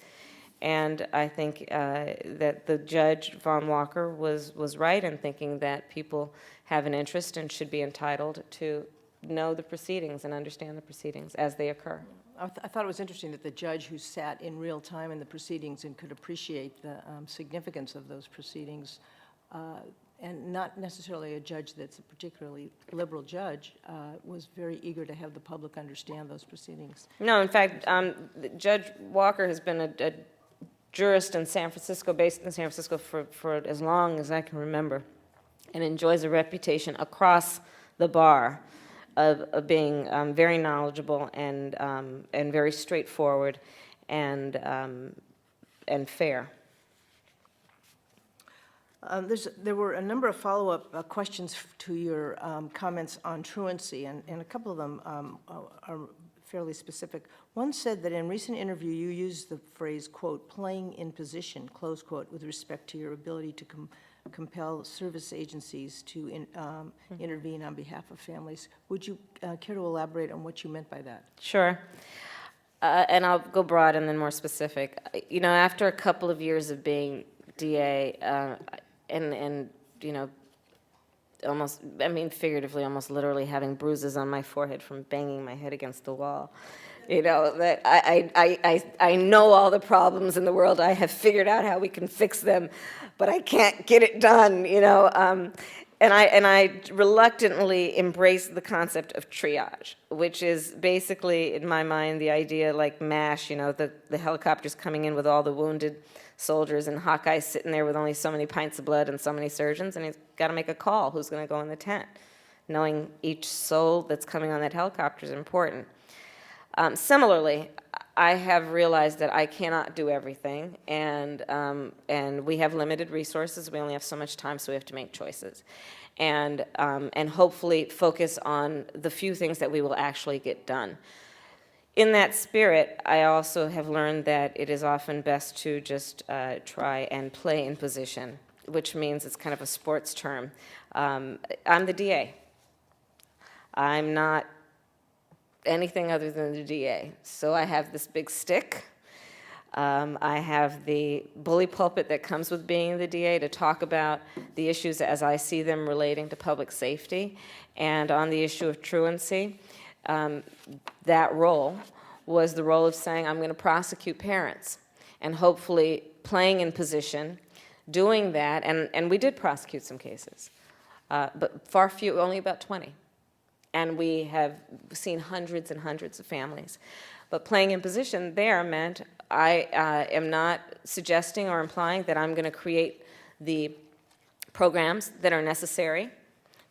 And I think that the judge, Von Walker, was right in thinking that people have an interest and should be entitled to know the proceedings and understand the proceedings as they occur. I thought it was interesting that the judge who sat in real time in the proceedings and could appreciate the significance of those proceedings, and not necessarily a judge that's a particularly liberal judge, was very eager to have the public understand those proceedings. No, in fact, Judge Walker has been a jurist in San Francisco, based in San Francisco for as long as I can remember, and enjoys a reputation across the bar of being very knowledgeable and very straightforward and fair. There were a number of follow-up questions to your comments on truancy, and a couple of them are fairly specific. One said that in a recent interview you used the phrase, quote, playing in position, close quote, with respect to your ability to compel service agencies to intervene on behalf of families. Would you care to elaborate on what you meant by that? Sure. And I'll go broad and then more specific. You know, after a couple of years of being DA, and you know, almost, I mean, figuratively, almost literally having bruises on my forehead from banging my head against the wall. You know, that I know all the problems in the world. I have figured out how we can fix them, but I can't get it done, you know. And I reluctantly embrace the concept of triage, which is basically, in my mind, the idea like MASH, you know, the helicopters coming in with all the wounded soldiers, and Hawkeye's sitting there with only so many pints of blood and so many surgeons, and he's got to make a call who's going to go in the tent. Knowing each soul that's coming on that helicopter is important. Similarly, I have realized that I cannot do everything, and we have limited resources. We only have so much time, so we have to make choices, and hopefully focus on the few things that we will actually get done. In that spirit, I also have learned that it is often best to just try and play in position, which means it's kind of a sports term. I'm the DA. I'm not anything other than the DA. So I have this big stick. I have the bully pulpit that comes with being the DA to talk about the issues as I see them relating to public safety. And on the issue of truancy, that role was the role of saying, I'm going to prosecute parents, and hopefully playing in position, doing that, and we did prosecute some cases, but far few, only about 20. And we have seen hundreds and hundreds of families. But playing imposition there meant I am not suggesting or implying that I'm going to create the programs that are necessary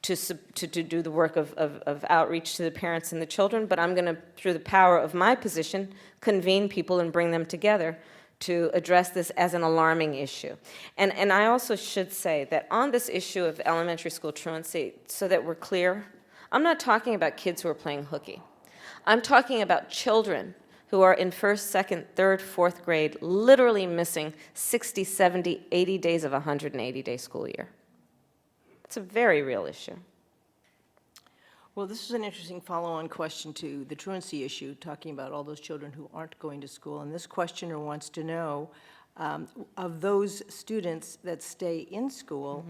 to do the work of outreach to the parents and the children, but I'm going to, through the power of my position, convene people and bring them together to address this as an alarming issue. And I also should say that on this issue of elementary school truancy, so that we're clear, I'm not talking about kids who are playing hooky. I'm talking about children who are in first, second, third, fourth grade, literally missing 60, 70, 80 days of a 180-day school year. It's a very real issue. Well, this is an interesting follow-on question to the truancy issue, talking about all those children who aren't going to school. And this questioner wants to know, of those students that stay in school,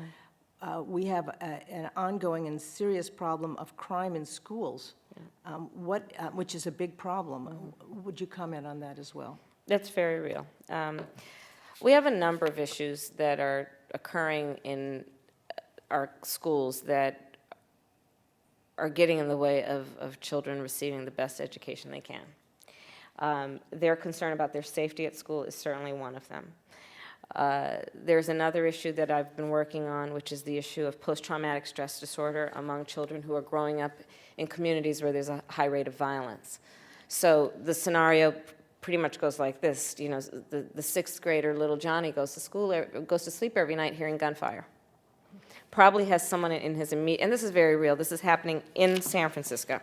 we have an ongoing and serious problem of crime in schools, which is a big problem. Would you comment on that as well? That's very real. We have a number of issues that are occurring in our schools that are getting in the way of children receiving the best education they can. Their concern about their safety at school is certainly one of them. There's another issue that I've been working on, which is the issue of post-traumatic stress disorder among children who are growing up in communities where there's a high rate of violence. So the scenario pretty much goes like this. You know, the sixth grader, little Johnny, goes to sleep every night hearing gunfire. Probably has someone in his immediate, and this is very real, this is happening in San Francisco,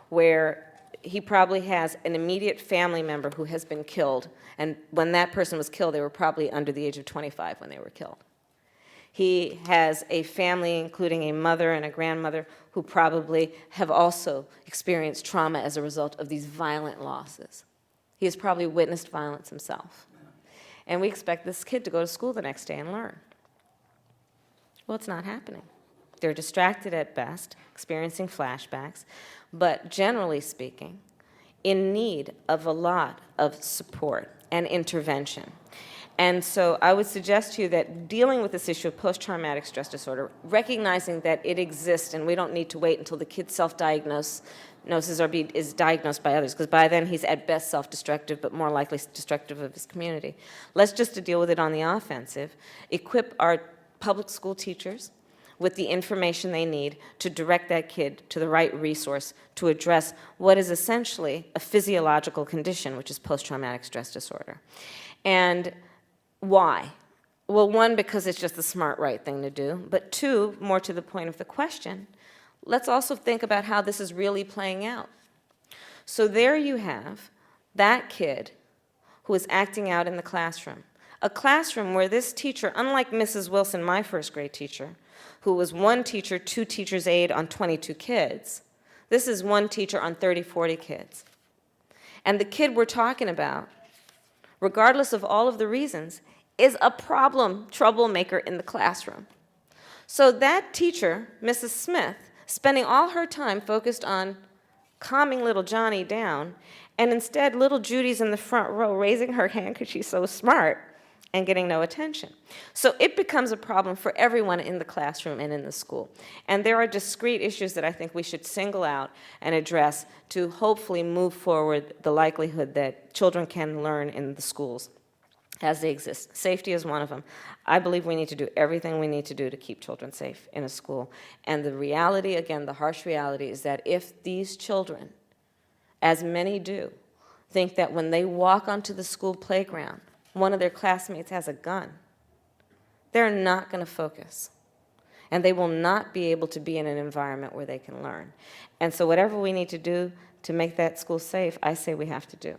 where he probably has an immediate family member who has been killed, and when that person was killed, they were probably under the age of 25 when they were killed. He has a family, including a mother and a grandmother, who probably have also experienced trauma as a result of these violent losses. He has probably witnessed violence himself. And we expect this kid to go to school the next day and learn. Well, it's not happening. They're distracted at best, experiencing flashbacks, but generally speaking, in need of a lot of support and intervention. And so I would suggest to you that dealing with this issue of post-traumatic stress disorder, recognizing that it exists and we don't need to wait until the kid self-diagnoses or is diagnosed by others, because by then he's at best self-destructive, but more likely destructive of his community. Let's just to deal with it on the offensive, equip our public school teachers with the information they need to direct that kid to the right resource to address what is essentially a physiological condition, which is post-traumatic stress disorder. And why? Well, one, because it's just the smart, right thing to do, but two, more to the point of the question, let's also think about how this is really playing out. So there you have that kid who is acting out in the classroom. A classroom where this teacher, unlike Mrs. Wilson, my first grade teacher, who was one teacher, two teachers' aide on 22 kids, this is one teacher on 30, 40 kids. And the kid we're talking about, regardless of all of the reasons, is a troublemaker in the classroom. So that teacher, Mrs. Smith, spending all her time focused on calming little Johnny down, and instead little Judy's in the front row raising her hand because she's so smart and getting no attention. So it becomes a problem for everyone in the classroom and in the school. And there are discrete issues that I think we should single out and address to hopefully move forward the likelihood that children can learn in the schools as they exist. Safety is one of them. I believe we need to do everything we need to do to keep children safe in a school. And the reality, again, the harsh reality, is that if these children, as many do, think that when they walk onto the school playground, one of their classmates has a gun, they're not going to focus. And they will not be able to be in an environment where they can learn. And so whatever we need to do to make that school safe, I say we have to do.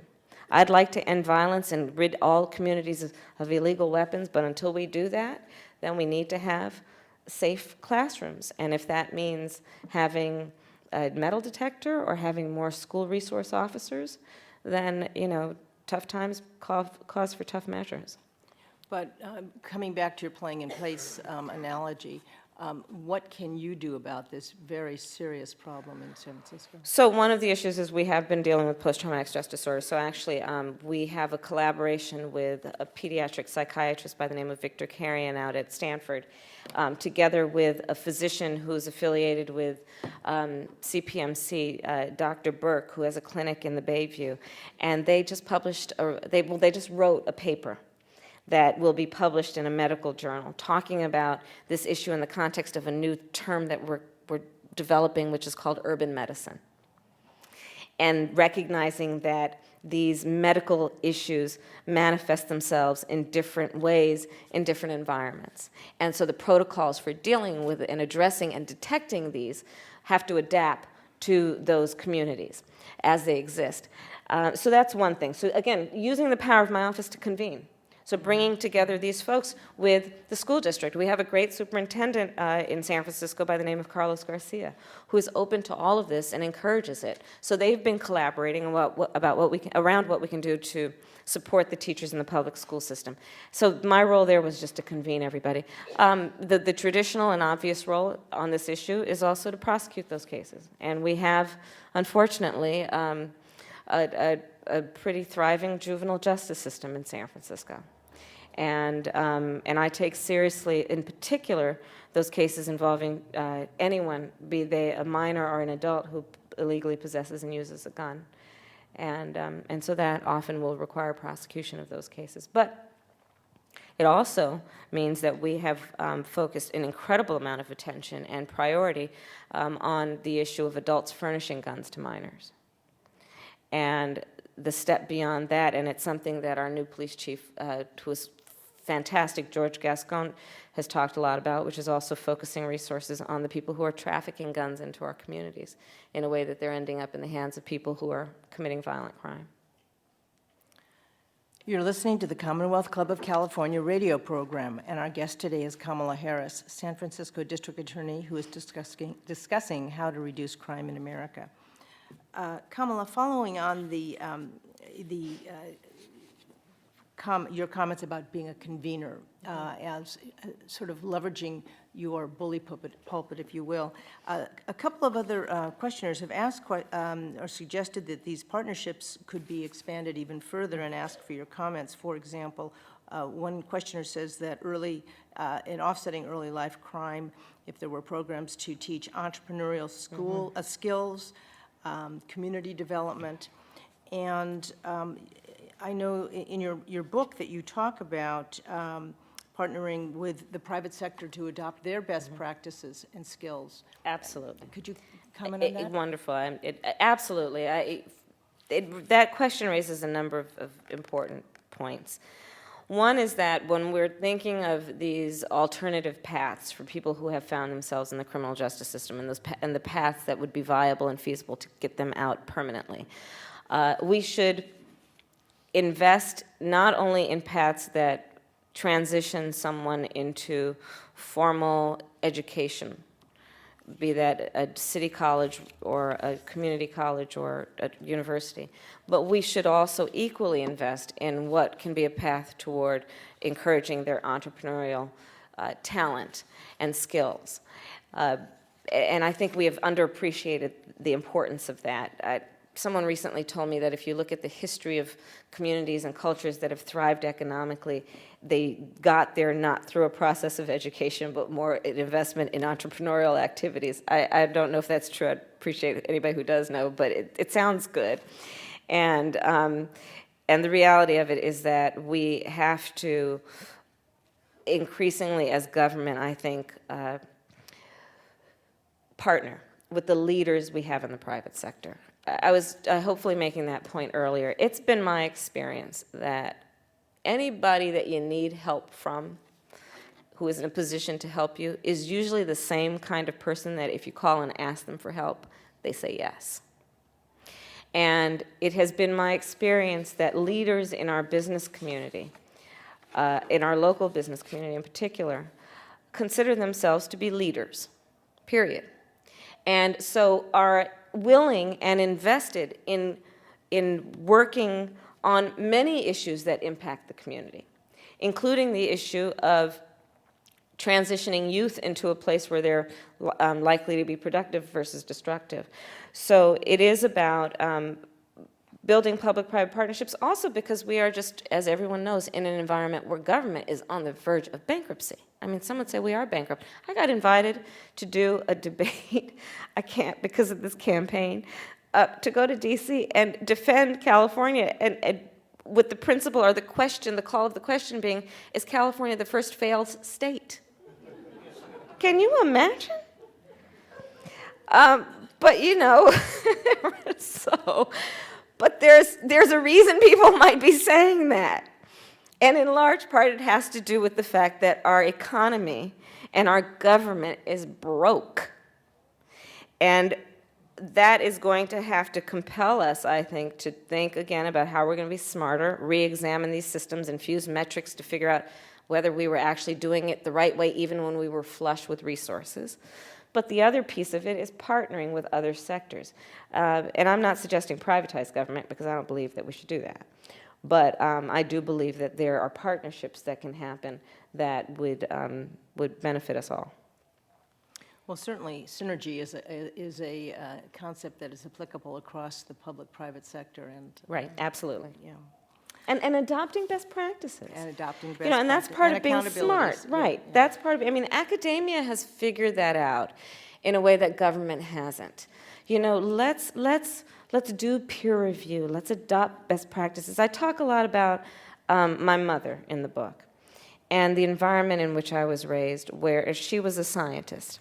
I'd like to end violence and rid all communities of illegal weapons, but until we do that, then we need to have safe classrooms. And if that means having a metal detector or having more school resource officers, then, tough times cause for tough measures. But coming back to your playing in place analogy, What can you do about this very serious problem in San Francisco? So one of the issues is we have been dealing with post-traumatic stress disorder. So actually, we have a collaboration with a pediatric psychiatrist by the name of Victor Carrion out at Stanford, together with a physician who's affiliated with CPMC, Dr. Burke, who has a clinic in the Bayview, and they just published, they just wrote a paper that will be published in a medical journal talking about this issue in the context of a new term that we're developing, which is called urban medicine, and recognizing that these medical issues manifest themselves in different ways in different environments. And so the protocols for dealing with and addressing and detecting these have to adapt to those communities as they exist. So that's one thing. So again, using the power of my office to convene. So bringing together these folks with the school district. We have a great superintendent in San Francisco by the name of Carlos Garcia, who is open to all of this and encourages it. So they've been collaborating around what we can do to support the teachers in the public school system. So my role there was just to convene everybody. The traditional and obvious role on this issue is also to prosecute those cases. And we have, unfortunately, a pretty thriving juvenile justice system in San Francisco. And I take seriously, in particular, those cases involving anyone, be they a minor or an adult who illegally possesses and uses a gun. And so that often will require prosecution of those cases. But it also means that we have focused an incredible amount of attention and priority on the issue of adults furnishing guns to minors. And the step beyond that, and it's something that our new police chief, who is fantastic, George Gascon, has talked a lot about, which is also focusing resources on the people who are trafficking guns into our communities in a way that they're ending up in the hands of people who are committing violent crime. You're listening to the Commonwealth Club of California radio program, and our guest today is Kamala Harris, San Francisco District Attorney, who is discussing how to reduce crime in America. Kamala, following on your comments about being a convener as sort of leveraging your bully pulpit, if you will, a couple of other questioners have asked or suggested that these partnerships could be expanded even further and asked for your comments. For example, one questioner says that in offsetting early life crime, if there were programs to teach entrepreneurial skills, community development, and I know in your book that you talk about partnering with the private sector to adopt their best practices and skills. Absolutely. Could you comment on that? Wonderful. Absolutely. That question raises a number of important points. One is that when we're thinking of these alternative paths for people who have found themselves in the criminal justice system and the paths that would be viable and feasible to get them out permanently, we should invest not only in paths that transition someone into formal education, be that a city college or a community college or a university, but we should also equally invest in what can be a path toward encouraging their entrepreneurial talent and skills. And I think we have underappreciated the importance of that. Someone recently told me that if you look at the history of communities and cultures that have thrived economically, they got there not through a process of education, but more an investment in entrepreneurial activities. I don't know if that's true. I'd appreciate anybody who does know, but it sounds good. And the reality of it is that we have to increasingly, as government, I think, partner with the leaders we have in the private sector. I was hopefully making that point earlier. It's been my experience that anybody that you need help from, who is in a position to help you, is usually the same kind of person that if you call and ask them for help, they say yes. And it has been my experience that leaders in our business community, in our local business community in particular, consider themselves to be leaders, period. And so are willing and invested in working on many issues that impact the community, including the issue of transitioning youth into a place where they're likely to be productive versus destructive. So it is about building public-private partnerships, also because we are just, as everyone knows, in an environment where government is on the verge of bankruptcy. I mean, some would say we are bankrupt. I got invited to do a debate, I can't because of this campaign, to go to DC and defend California, and with the principle or the question, the call of the question being, is California the first failed state? Can you imagine? But you know, but there's a reason people might be saying that. And in large part, it has to do with the fact that our economy and our government is broke. And that is going to have to compel us, I think, to think again about how we're going to be smarter, re-examine these systems, infuse metrics to figure out whether we were actually doing it the right way, even when we were flush with resources. But the other piece of it is partnering with other sectors. And I'm not suggesting privatize government, because I don't believe that we should do that. But I do believe that there are partnerships that can happen that would benefit us all. Well, certainly, synergy is a concept that is applicable across the public-private sector, and Right, absolutely. yeah, And adopting best practices. and adopting best You know, and that's practice- part and of being accountabilities. smart, Yeah, right? yeah. That's part of. I mean, academia has figured that out in a way that government hasn't. You know, let's do peer review. Let's adopt best practices. I talk a lot about my mother in the book and the environment in which I was raised, where she was a scientist.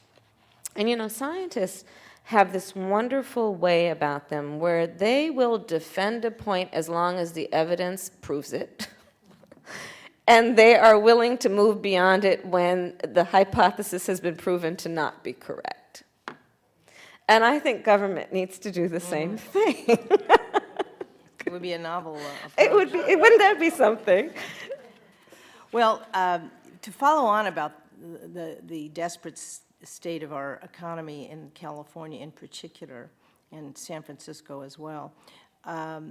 And you know, scientists have this wonderful way about them where they will defend a point as long as the evidence proves it. And they are willing to move beyond it when the hypothesis has been proven to not be correct. And I think government needs to do the same thing. It would be a novel It would be, wouldn't that be something? Well, to follow on about the desperate state of our economy in California in particular, and San Francisco as well, a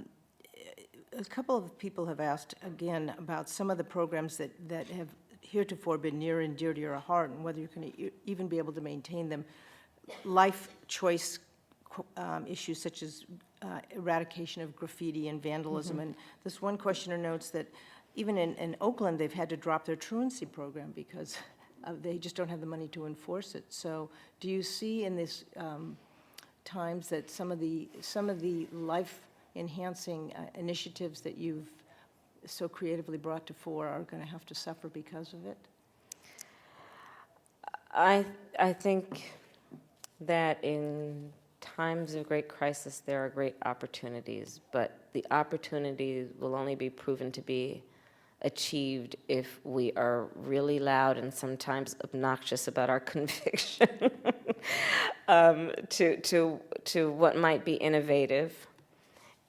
couple of people have asked again about some of the programs that have heretofore been near and dear to your heart, and whether you're going to even be able to maintain them. Life choice issues such as eradication of graffiti and vandalism. And this one questioner notes that even in Oakland, they've had to drop their truancy program because they just don't have the money to enforce it. So do you see in this times that some of the life-enhancing initiatives that you've so creatively brought to fore are going to have to suffer because of it? I think that in times of great crisis, there are great opportunities, but the opportunities will only be proven to be achieved if we are really loud and sometimes obnoxious about our conviction to what might be innovative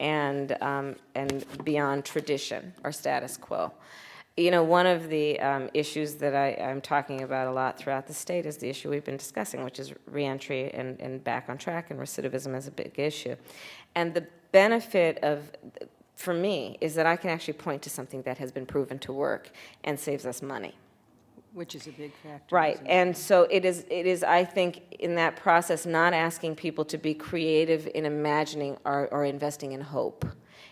and beyond tradition or status quo. You know, one of the issues that I'm talking about a lot throughout the state is the issue we've been discussing, which is reentry and back on track, and recidivism is a big issue. And the benefit of, for me, is that I can actually point to something that has been proven to work and saves us money. Which is a big factor. Right, isn't it? and so it is, I think, in that process, not asking people to be creative in imagining or investing in hope.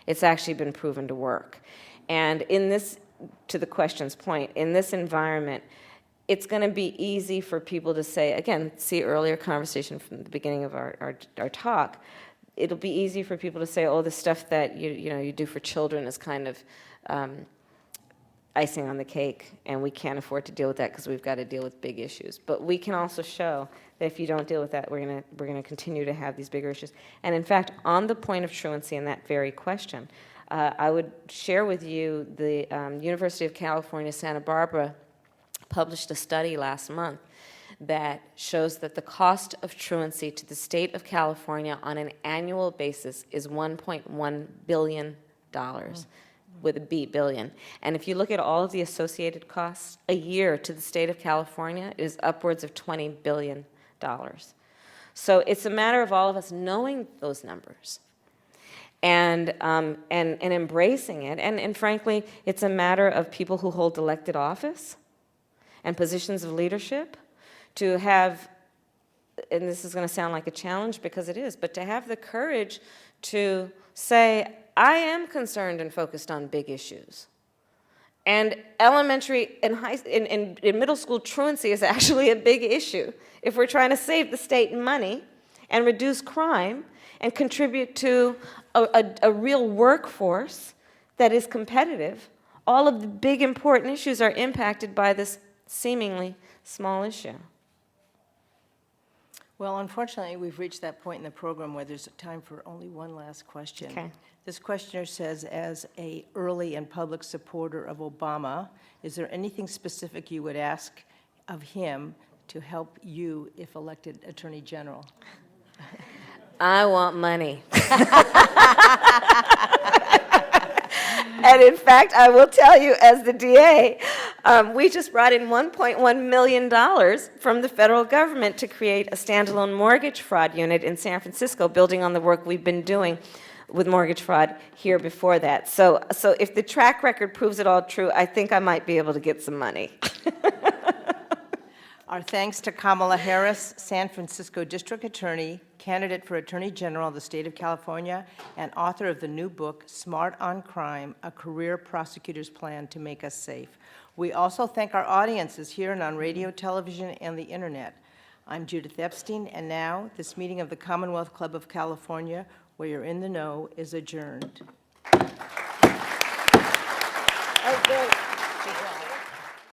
It's actually been proven to work. And in this, to the question's point, in this environment, it's going to be easy for people to say, again, see earlier conversation from the beginning of our talk, it'll be easy for people to say, oh, the stuff that you do for children is kind of icing on the cake, and we can't afford to deal with that because we've got to deal with big issues. But we can also show that if you don't deal with that, we're going to continue to have these bigger issues. And in fact, on the point of truancy and that very question, I would share with you the University of California, Santa Barbara published a study last month that shows that the cost of truancy to the state of California on an annual basis is $1.1 billion, with a B, billion. And if you look at all of the associated costs, a year to the state of California is upwards of $20 billion. So it's a matter of all of us knowing those numbers and embracing it. And frankly, it's a matter of people who hold elected office and positions of leadership, to have, and this is going to sound like a challenge because it is, but to have the courage to say, I am concerned and focused on big issues. And elementary and in middle school truancy is actually a big issue. If we're trying to save the state money and reduce crime and contribute to a real workforce that is competitive, all of the big important issues are impacted by this seemingly small issue. Well, unfortunately, we've reached that point in the program where there's time for only one last question. Okay. This questioner says, as a early and public supporter of Obama, is there anything specific you would ask of him to help you if elected Attorney General? I want money. And in fact, I will tell you, as the DA, we just brought in $1.1 million from the federal government to create a standalone mortgage fraud unit in San Francisco, building on the work we've been doing with mortgage fraud here before that. So if the track record proves it all true, I think I might be able to get some money. Our thanks to Kamala Harris, San Francisco District Attorney, candidate for Attorney General of the State of California, and author of the new book, Smart on Crime, A Career Prosecutor's Plan to Make Us Safe. We also thank our audiences here and on radio, television, and the internet. I'm Judith Epstein, and now this meeting of the Commonwealth Club of California, where you're in the know, is adjourned.